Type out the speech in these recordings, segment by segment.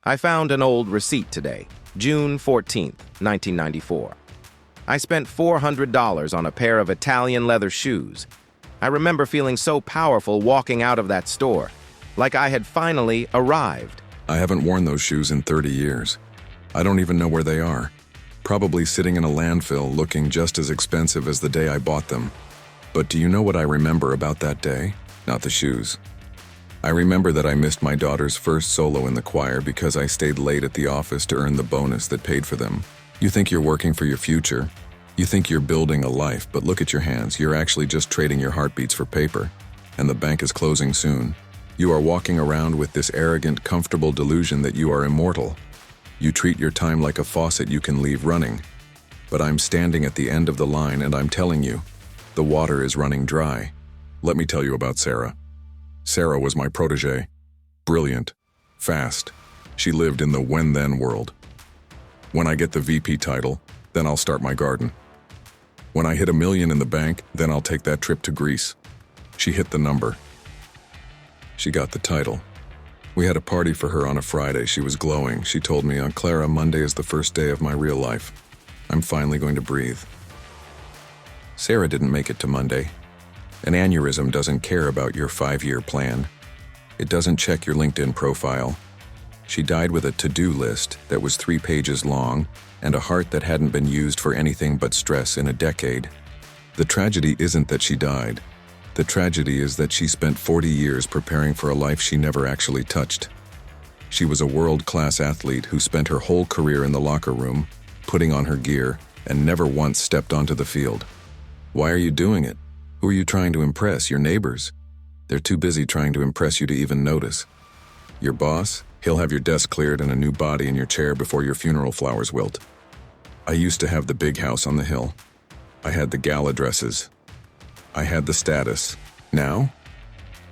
I found an old receipt today, June 14th, 1994. I spent $400 on a pair of Italian leather shoes. I remember feeling so powerful walking out of that store, like I had finally arrived. I haven't worn those shoes in 30 years. I don't even know where they are. Probably sitting in a landfill looking just as expensive as the day I bought them. But do you know what I remember about that day? Not the shoes. I remember that I missed my daughter's first solo in the choir because I stayed late at the office to earn the bonus that paid for them. You think you're working for your future. You think you're building a life, but look at your hands. You're actually just trading your heartbeats for paper. And the bank is closing soon. You are walking around with this arrogant, comfortable delusion that you are immortal. You treat your time like a faucet you can leave running. But I'm standing at the end of the line and I'm telling you, the water is running dry. Let me tell you about Sarah. Sarah was my protege. Brilliant. Fast. She lived in the when-then world. When I get the VP title, then I'll start my garden. When I hit $1 million in the bank, then I'll take that trip to Greece. She hit the number. She got the title. We had a party for her on a Friday. She was glowing. She told me, "Aunt Clara, Monday is the first day of my real life. I'm finally going to breathe." Sarah didn't make it to Monday. An aneurysm doesn't care about your 5-year plan. It doesn't check your LinkedIn profile. She died with a to-do list that was 3 pages long and a heart that hadn't been used for anything but stress in a decade. The tragedy isn't that she died. The tragedy is that she spent 40 years preparing for a life she never actually touched. She was a world-class athlete who spent her whole career in the locker room, putting on her gear, and never once stepped onto the field. Why are you doing it? Who are you trying to impress? Your neighbors? They're too busy trying to impress you to even notice. Your boss? He'll have your desk cleared and a new body in your chair before your funeral flowers wilt. I used to have the big house on the hill. I had the gala dresses. I had the status. Now?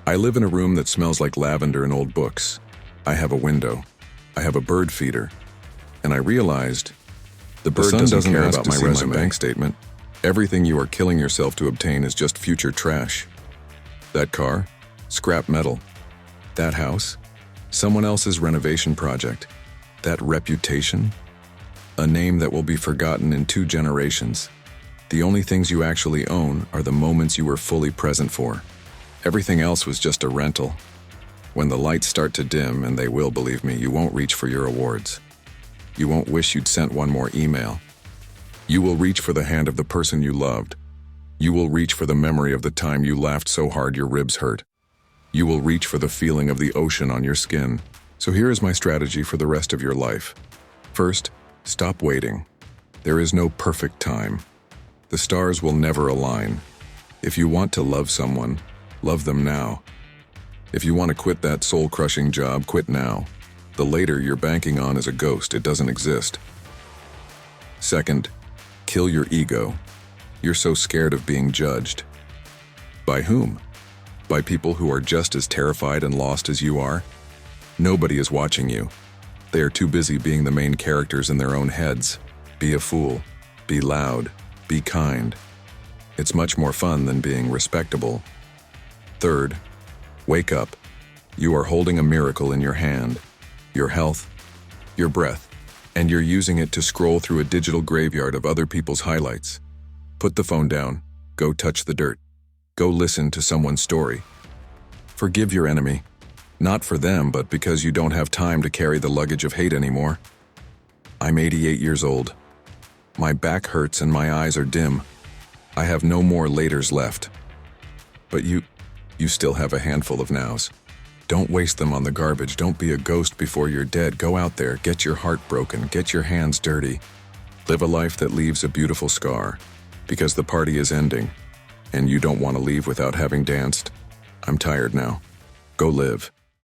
I live in a room that smells like lavender and old books. I have a window. I have a bird feeder. And I realized the bird doesn't care about my resume. Bank statement. Everything you are killing yourself to obtain is just future trash. That car? Scrap metal. That house? Someone else's renovation project. That reputation? A name that will be forgotten in 2 generations. The only things you actually own are the moments you were fully present for. Everything else was just a rental. When the lights start to dim, and they will, believe me, you won't reach for your awards. You won't wish you'd sent one more email. You will reach for the hand of the person you loved. You will reach for the memory of the time you laughed so hard your ribs hurt. You will reach for the feeling of the ocean on your skin. So here is my strategy for the rest of your life. First, stop waiting. There is no perfect time. The stars will never align. If you want to love someone, love them now. If you want to quit that soul-crushing job, quit now. The later you're banking on is a ghost. It doesn't exist. Second, kill your ego. You're so scared of being judged. By whom? By people who are just as terrified and lost as you are? Nobody is watching you. They are too busy being the main characters in their own heads. Be a fool. Be loud. Be kind. It's much more fun than being respectable. Third, wake up. You are holding a miracle in your hand. Your health, your breath. And you're using it to scroll through a digital graveyard of other people's highlights. Put the phone down. Go touch the dirt. Go listen to someone's story. Forgive your enemy. Not for them, but because you don't have time to carry the luggage of hate anymore. I'm 88 years old. My back hurts and my eyes are dim. I have no more laters left. But you still have a handful of nows. Don't waste them on the garbage. Don't be a ghost before you're dead. Go out there, get your heart broken, get your hands dirty. Live a life that leaves a beautiful scar, because the party is ending, and you don't want to leave without having danced. I'm tired now. Go live.